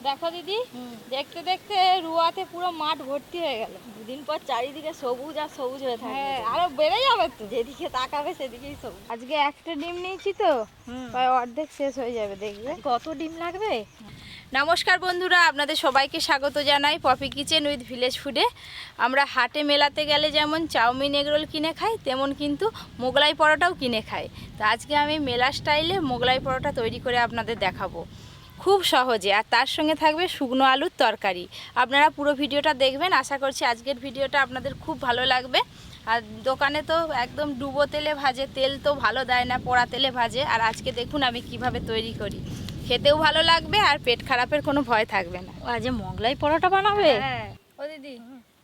দেখো দিদি, দেখতে দেখতে রুয়াতে পুরো মাঠ ভর্তি হয়ে গেল। দুদিন পর চারিদিকে সবুজ আর সবুজ হয়ে থাকবে। আরো বেড়ে যাবে তো, যেদিকে তাকাবে সেদিকেই সবুজ। আজকে একটা ডিম নিয়েছি তো প্রায় অর্ধেক শেষ হয়ে যাবে, দেখবে কত ডিম লাগবে। নমস্কার বন্ধুরা, আপনাদের সবাইকে স্বাগত জানাই পপি কিচেন উইথ ভিলেজ ফুডে। আমরা হাটে মেলাতে গেলে যেমন চাউমিন এগরোল কিনে খাই, তেমন কিন্তু মোগলাই পরোটাও কিনে খাই। তো আজকে আমি মেলা স্টাইলে মোগলাই পরোটা তৈরি করে আপনাদের দেখাবো খুব সহজে, আর তার সঙ্গে থাকবে শুকনো আলুর তরকারি। আপনারা পুরো ভিডিওটা দেখবেন, আশা করছি আজকের ভিডিওটা আপনাদের খুব ভালো লাগবে। আর দোকানে তো একদম ডুবো তেলে ভাজে, তেল তো ভালো দেয় না, পোড়া তেলে ভাজে। আর আজকে দেখুন আমি কিভাবে তৈরি করি, খেতেও ভালো লাগবে আর পেট খারাপের কোনো ভয় থাকবে না। আজ মোগলাই পরোটা বানাবে? হ্যাঁ ও দিদি,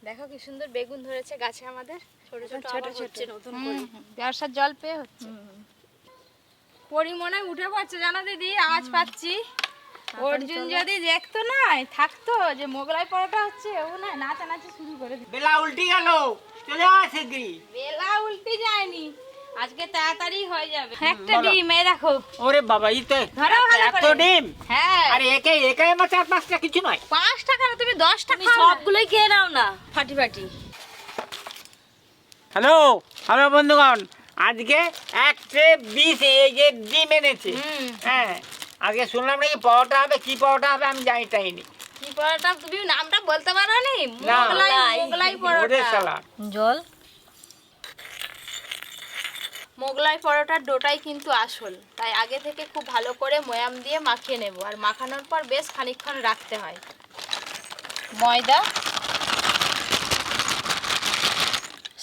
দেখো কি সুন্দর বেগুন ধরেছে গাছে আমাদের, ছোট ছোট ছোট ছোট নতুন করে ব্যবসার জল পেয়ে হচ্ছে। পরিমনে উঠে পড়ছে জানো দিদি, আওয়াজ পাচ্ছি। অর্জুন যদি দেখতো না, থাকতো যে মোগলাই পরোটা হচ্ছে, ও না নাচানাচি শুরু করে দিত। বেলা উল্টি গেল, চলে আসে গি। বেলা উল্টে যায়নি, আজকে তাড়াতাড়ি হয়ে যাবে। একটা ডিম এই দেখো। ওরে বাবা, ইতে ধরো ভালো করে। এত ডিম? হ্যাঁ। আরে একাই আমার 4-5টা কিছু নয়। 5 টাকা না, তুমি 10 টাকা সবগুলোই খেয়ে নাও না ফাটি ফাটি। হ্যালো হ্যালো বন্ধুগণ, আজকে 1 ট্রে 20 এই যে ডিম এনেছে। হ্যাঁ, আজকে শুনলাম নাকি পরোটা হবে। কি পরোটা হবে আমি জানি টাইনি। কি পরোটা তুমি নামটা বলতে পারো নি? না, মোগলাই পরোটা। ওরে শালা। জল। মোগলাই পরোটার ডোটাই কিন্তু আসল, তাই আগে থেকে খুব ভালো করে ময়াম দিয়ে মাখিয়ে নেব। আর মাখানোর পর বেশ খানিকক্ষণ রাখতে হয়। ময়দা,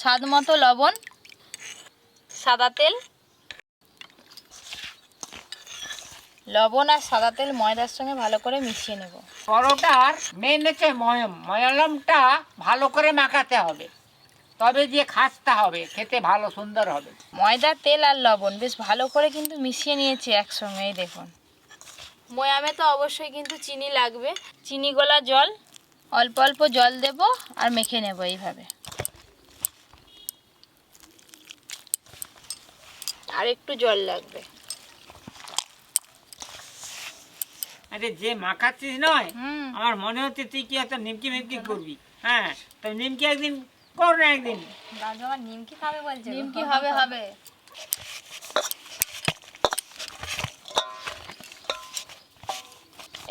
স্বাদ মতো লবণ, সাদা তেল। লবণ আর সাদা তেল ময়দার সঙ্গে ভালো করে মিশিয়ে নেব। পরোটার মেন হচ্ছে ময়ামটা ভালো করে মাখাতে হবে, তবে দিয়ে খাসতে হবে, খেতে ভালো সুন্দর হবে। ময়দা, তেল আর লবণ বেশ ভালো করে কিন্তু মিশিয়ে নিয়েছি একসঙ্গে। এই দেখুন, ময়ামে তো অবশ্যই কিন্তু চিনি লাগবে। চিনি গোলা জল, অল্প অল্প জল দেব আর মেখে নেব এইভাবে। আর একটু জল লাগবে। আরে যে মাখাচ্ছিস নয়, আমার মনে হচ্ছে তুই কি একটা নিমকি মিমকি করবি। হ্যাঁ, তো নিমকি একদিন কর না। একদিন দাদু আমার নিমকি খাবে বলছে। নিমকি হবে হবে।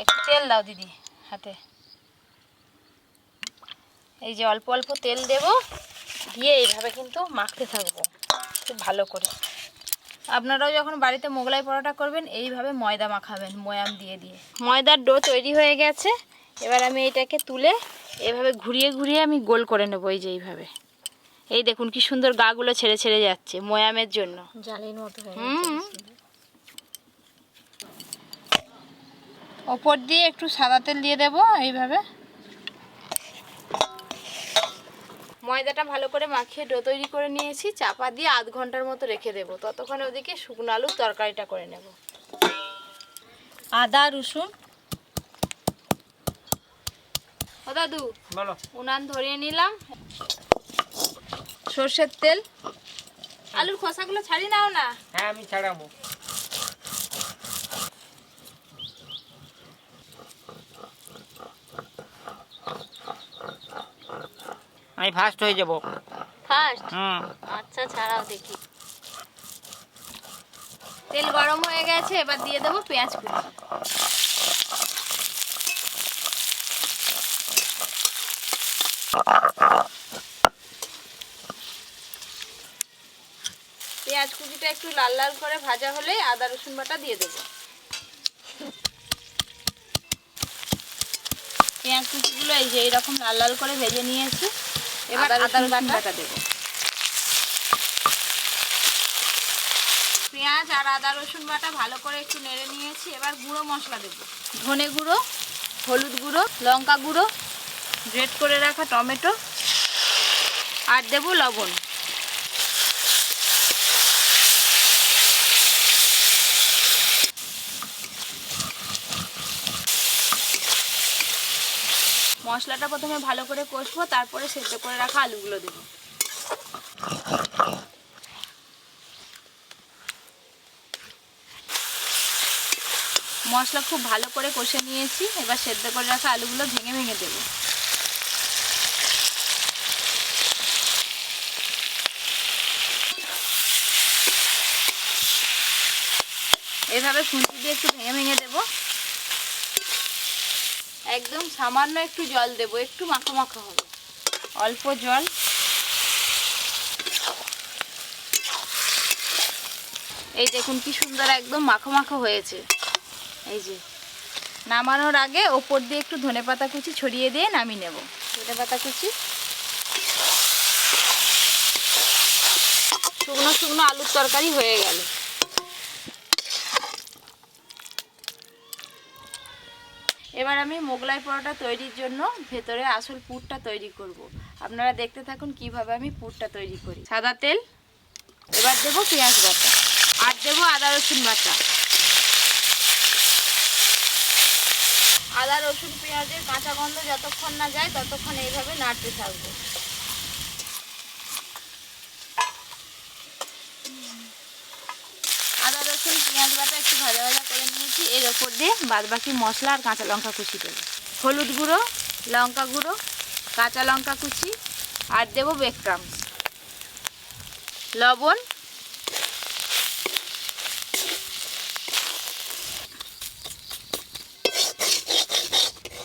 একটু তেল দাও দিদি হাতে। এই যে অল্প অল্প তেল দেব, দিয়ে এইভাবে কিন্তু মাখতে থাকবো খুব ভালো করে। আপনারাও যখন বাড়িতে মোগলাই পরোটা করবেন এইভাবে ময়দা মাখাবেন ময়াম দিয়ে দিয়ে। ময়দার ডো তৈরি হয়ে গেছে, এবার আমি এইটাকে তুলে এভাবে ঘুরিয়ে ঘুরিয়ে আমি গোল করে নেবো। এই যে এইভাবে, এই দেখুন কি সুন্দর গাগুলো ছেড়ে ছেড়ে যাচ্ছে ময়ামের জন্য। জালির মতো হয়ে ওপর দিয়ে একটু সাদা তেল দিয়ে দেব এইভাবে। ময়দাটা ভালো করে মাখিয়ে ডো তৈরি করে নিয়েছি, চাপা দিয়ে আধ ঘন্টার মতো রেখে দেবো। ততক্ষণে ওদিকে শুকনো আলুর তরকারিটা করে নেব। আদা রসুন। ও দাদু, বলো। উনান ধরিয়ে নিলাম। সর্ষের তেল, আলুর খোসাগুলো ছাড়িয়ে নাও না। হ্যাঁ, আমি ছাড়াবো। আমি ফার্স্ট হয়ে যাব। ফার্স্ট? হুম। আচ্ছা ছাড়াও দেখি। তেল গরম হয়ে গেছে, এবার দিয়ে দেবো পেঁয়াজ কুচি। পেঁয়াজ কুচিটা একটু লাল লাল করে ভাজা হলে আদা রসুন বাটা দিয়ে দেবো। পেঁয়াজ কুচিগুলো এই যে এইরকম লাল লাল করে ভেজে নিয়েছি, এবার আদা রসুন বাটা দেবো। পেঁয়াজ আর আদা রসুন বাটা ভালো করে একটু নেড়ে নিয়েছি, এবার গুঁড়ো মশলা দেবো। ধনে গুঁড়ো, হলুদ গুঁড়ো, লঙ্কা গুঁড়ো, গ্রেট করে রাখা টমেটো, আর দেবো লবণ। মশলাটা প্রথমে ভালো করে কষবো, তারপরে সেদ্ধ করে রাখা আলুগুলো দেবো। মশলা খুব ভালো করে কষে নিয়েছি। এবার সেদ্ধ করে রাখা আলুগুলো ভেঙে ভেঙে দেবো। এভাবে খুন্তি দিয়ে একটু ভেঙে ভেঙে দেবো। একদম সামান্য একটু জল দেবো, একটু মাখো মাখো হবে, অল্প জল। এই দেখুন কি সুন্দর একদম মাখো মাখো হয়েছে। এই যে নামানোর আগে ওপর দিয়ে একটু ধনেপাতা কুচি ছড়িয়ে দিয়ে নামিয়ে নেব। ধনেপাতা কুচি, শুকনো শুকনো আলুর তরকারি হয়ে গেল। এবার আমি মোগলাই পরোটা তৈরির জন্য ভেতরে আসল পুরটা তৈরি করব। আপনারা দেখতে থাকুন কিভাবে আমি পুরটা তৈরি করি। সাদা তেল, এবার দেবো পেঁয়াজ বাটা, আর দেবো আদা রসুন বাটা। আদা রসুন পেঁয়াজের কাঁচা গন্ধ যতক্ষণ না যায় ততক্ষণ এইভাবে নাড়তে থাকবো। আদা রসুন পেঁয়াজ বাটা একটু ভাজা ভাজা করে নিয়েছি। এর ওপর দিয়ে বাদবাকি মশলা আর কাঁচা লঙ্কা কুচি দেবো। হলুদ গুঁড়ো, লঙ্কা গুঁড়ো, কাঁচা লঙ্কা কুচি, আর দেবো ব্রেডক্রাম্বস, লবণ,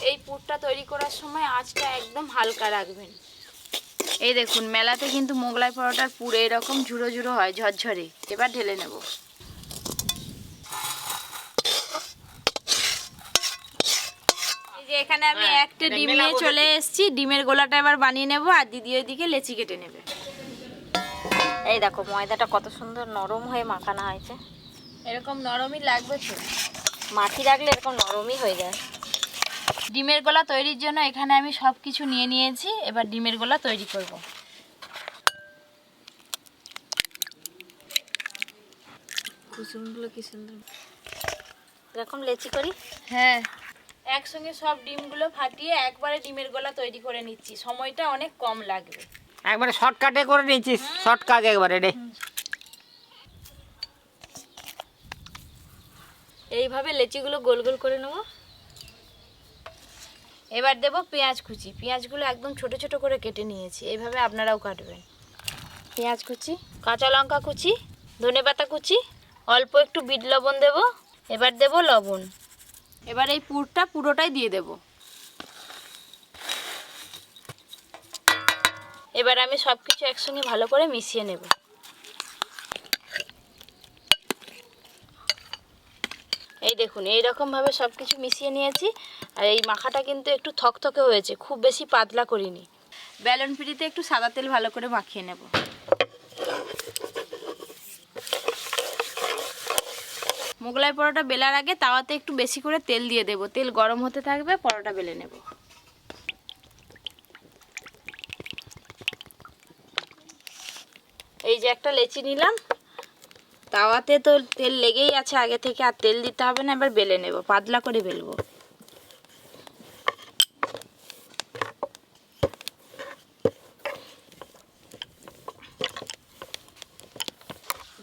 এই পুরটা তৈরি করার সময় আঁচটা একদম হালকা রাখবেন। এই দেখুন মেলাতে কিন্তু মোগলাই পরোটার পুর এরকম ঝুড়ো ঝুড়ো হয়, ঝরঝরে। এবার ঢেলে নেব। এই যে এখানে আমি একটা ডিম নিয়ে চলে এসেছি। ডিমের গোলাটা এবার বানিয়ে নেব, আর দিদি ওইদিকে লেচি কেটে নেবে। এই দেখো ময়দাটা কত সুন্দর নরম হয়ে মাখানো হয়েছে। এরকম নরমই লাগবে তো, মাটি রাখলে এরকম নরমই হয়ে যায়। ডিমের গোলা তৈরির জন্য এখানে আমি সব কিছু নিয়ে নিয়েছি। এবার ডিমের গোলা তৈরি করব। কুসুমগুলো কি সুন্দর, এরকম লেচি করি। হ্যাঁ, একসঙ্গে সব ডিমগুলো ফাটিয়ে একবারে ডিমের গোলা তৈরি করে নিচ্ছি। সময়টা অনেক কম লাগবে। একবারে শর্টকাটে করে নিয়েছিস, শর্টকাট একবারে রে। এইভাবে লেচিগুলো গোল গোল করে নেব। এবার দেব পেঁয়াজ কুচি। পেঁয়াজগুলো একদম ছোট ছোট করে কেটে নিয়েছি। এইভাবে আপনারাও কাটবেন। পেঁয়াজ কুচি, কাঁচা লঙ্কা কুচি, ধনেপাতা কুচি, অল্প একটু বিট লবণ দেব। এবার দেব লবণ। এবার এই পুরটা পুরোটাই দিয়ে দেব। এবার আমি সব কিছু একসঙ্গে ভালো করে মিশিয়ে নেব। এই দেখুন এইরকমভাবে সব কিছু মিশিয়ে নিয়েছি। আর এই মাখাটা কিন্তু একটু থকথকে হয়েছে, খুব বেশি পাতলা করিনি। বেলন পিঁড়িতে একটু সাদা তেল ভালো করে মাখিয়ে নেব। মোগলাই পরোটা বেলার আগে তাওয়াতে একটু বেশি করে তেল দিয়ে দেব। তেল গরম হতে থাকবে, পরোটা বেলে নেব। এই যে একটা লেচি নিলাম। তাওয়াতে তো তেল লেগেই আছে আগে থেকে, আর তেল দিতে হবে না। এবার বেলে নেব, পাতলা করে বেলবো।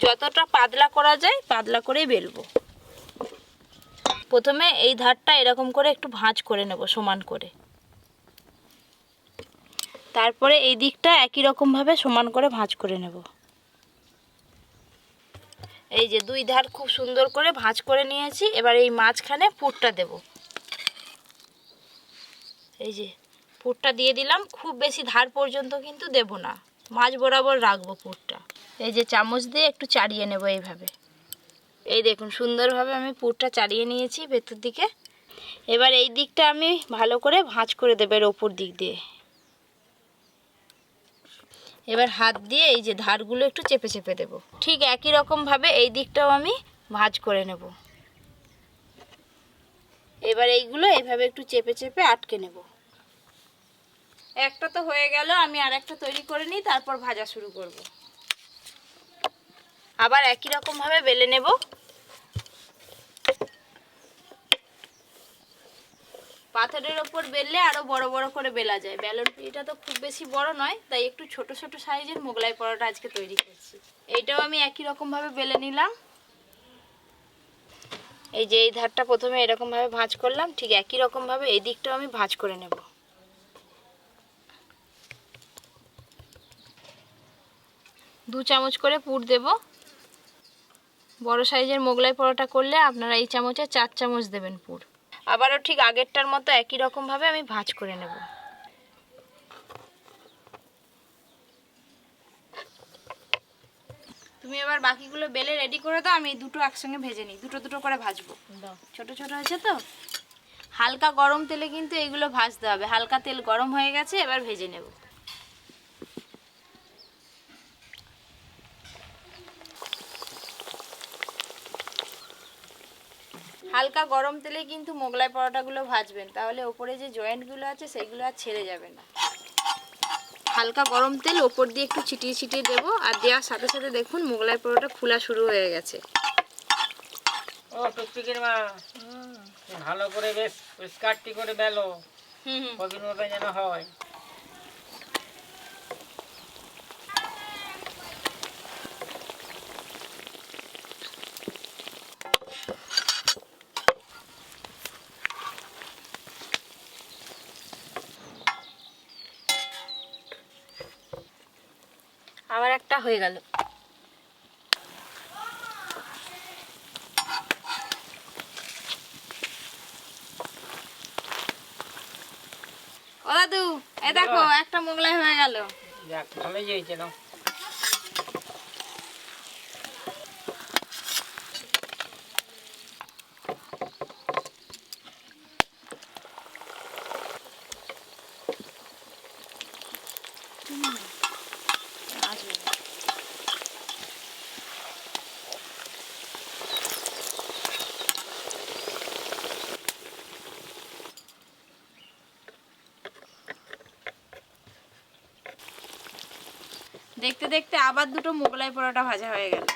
যতটা পাতলা করা যায় পাতলা করেই বেলবো। প্রথমে এই ধারটা এরকম করে একটু ভাঁজ করে নেব সমান করে। তারপরে এই দিকটা একই রকমভাবে সমান করে ভাঁজ করে নেব। এই যে দুই ধার খুব সুন্দর করে ভাঁজ করে নিয়েছি। এবার এই মাঝখানে পুরটা দেব। এই যে পুরটা দিয়ে দিলাম। খুব বেশি ধার পর্যন্ত কিন্তু দেব না, মাঝ বরাবর রাখবো পুরটা। এই যে চামচ দিয়ে একটু চাড়িয়ে নেব এইভাবে। এই দেখুন সুন্দরভাবে আমি পুরটা চাড়িয়ে নিয়েছি ভেতর দিকে। এবার এই দিকটা আমি ভালো করে ভাঁজ করে দেব এর ওপর দিক দিয়ে। এবার হাত দিয়ে এই যে ধারগুলো একটু চেপে চেপে দেব। ঠিক একই রকমভাবে এই দিকটাও আমি ভাঁজ করে নেব। এবার এইগুলো এইভাবে একটু চেপে চেপে আটকে নেব। একটা তো হয়ে গেল, আমি আর একটা তৈরি করে নিই, তারপর ভাজা শুরু করব। আবার একই রকমভাবে বেলে নেব। পাথরের ওপর বেললে আরো বড় বড় করে বেলা যায়। বেলন পিঁড়িটা তো খুব বেশি বড় নয়, তাই একটু ছোট ছোট সাইজের মোগলাই পরোটা আজকে তৈরি করছি। এইটাও আমি একই রকমভাবে বেলে নিলাম। এই যে এই ধারটা প্রথমে এরকমভাবে ভাঁজ করলাম, ঠিক একই রকমভাবে এই দিকটাও আমি ভাঁজ করে নেব। 2 চামচ করে পুর দেব। বড় সাইজের মোগলাই পরোটা করলে আপনারা এই চামচে 4 চামচ দেবেন পুর। আবারও ঠিক আগেরটার মতো একই রকমভাবে আমি ভাঁজ করে নেব। তুমি এবার বাকিগুলো বেলে রেডি করে দাও, আমি দুটো একসঙ্গে ভেজে নিই, দুটো দুটো করে ভাজবো। ছোট ছোট আছে তো, হালকা গরম তেলে কিন্তু এগুলো ভাজতে হবে। হালকা তেল গরম হয়ে গেছে, এবার ভেজে নেব। হালকা গরম তেলে কিন্তু মোগলাই পরোটাগুলো ভাজবেন, তাহলে ওপরে যে জয়েন্টগুলো আছে সেগুলো আর ছেড়ে যাবে না। হালকা গরম তেল ওপর দিয়ে একটু ছিটিয়ে ছিটিয়ে দেবো, আর দেওয়ার সাথে সাথে দেখুন মোগলাই পরোটা খোলা শুরু হয়ে গেছে। ও টুকটুকির মা, ভালো করে বেশ পরিষ্কারটি করে বেলো, কদিন মতো যেন হয়। আবার একটা হয়ে গেল। ও দাদু, এই দেখো একটা মোগলাই হয়ে গেল। যাক, ভালোই হয়েছে না। দেখতে দেখতে আবার দুটো মোগলাই পরোটা ভাজা হয়ে গেল।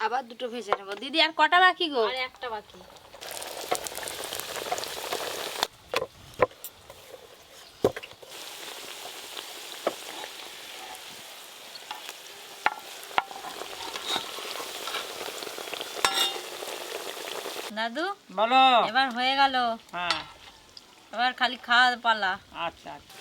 আবার দুটো ভেজে নেবো। দিদি আর কটা বাকি গো? আর একটা বাকি। দাদু বলো। এবার হয়ে গেল, হ্যাঁ, এবার খালি খাওয়া পালা। আচ্ছা আচ্ছা।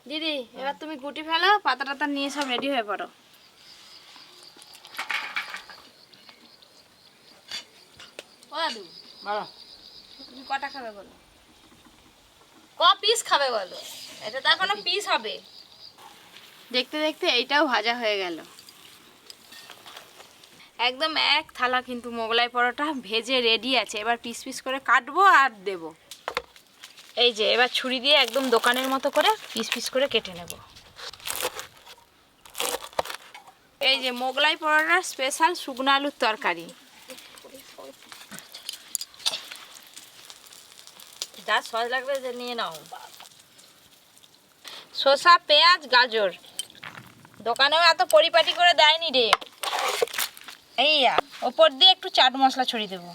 দিদি এবার তুমি গুটি ফেলো, পাতা টাতা নিয়ে সব রেডি হয়ে পড়ো। ও দাদু, বলো। তুমি কটা খাবে বলো? পিস খাবে বলো? এটা তো এখনো পিস হবে। দেখতে দেখতে এইটাও ভাজা হয়ে গেল। একদম এক থালা কিন্তু মোগলাই পরোটা ভেজে রেডি আছে। এবার পিস পিস করে কাটবো আর দেব। এই যে এবার ছুরি দিয়ে একদম দোকানের মতো করে পিস পিস করে কেটে নেব। এই যে মোগলাই পরোটার স্পেশাল শুকনো আলুর তরকারি। যা সস লাগবে যে নিয়ে নাও। শসা, পেঁয়াজ, গাজর দোকানেও এত পরিপাটি করে দেয়নি রে। এই ওপর দিয়ে একটু চাট মশলা ছড়িয়ে দেবো।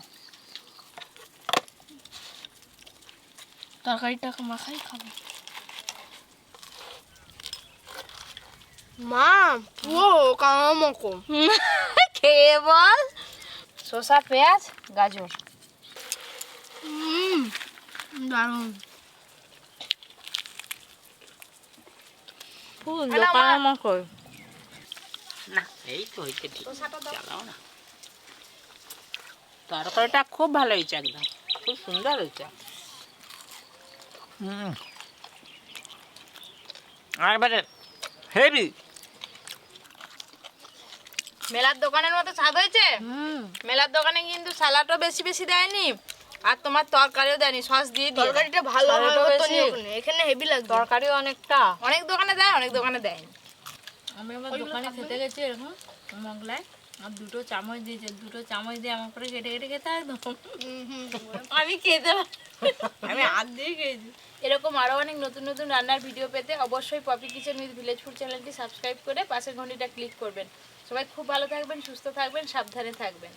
তরকারিটা মাখাই খাবো। মা পুরো কামামকো খেয়ে বল। শসা, পেঁয়াজ, গাজর দারুণ। দোকানের মতো। না, এই তো হয়েছে, ঠিক চালাও না। তরকারিটা খুব ভালো হয়েছে, একদম খুব সুন্দর হয়েছে। আর এবারে হেভি। মেলার দোকানের মতো স্বাদ হয়েছে। মেলার দোকানে কিন্তু সালাডও বেশি বেশি দেয়নি, আর তোমার তরকারিও দেয়নি, সস দিয়ে দিয়ে। তরকারিটা ভালো সালাডও হয় বেশি। এখানে হেভি লাগবে। তরকারিও অনেকটা। অনেক দোকানে দেয়, অনেক দোকানে দেয়নি। আমি আমার দোকানে খেতে গেছি এরকম মোগলাই, আর 2টো চামচ দিয়েছে, 2টো চামচ দিয়ে আমার করে কেটে কেটে খেতে হয় তো। আমি খেতে আমি হাত দিয়ে খেয়েছি। এরকম আরও অনেক নতুন নতুন রান্নার ভিডিও পেতে অবশ্যই Poppy Kitchen with village food চ্যানেলটি সাবস্ক্রাইব করে পাশের ঘন্টিটা ক্লিক করবেন। সবাই খুব ভালো থাকবেন, সুস্থ থাকবেন, সাবধানে থাকবেন।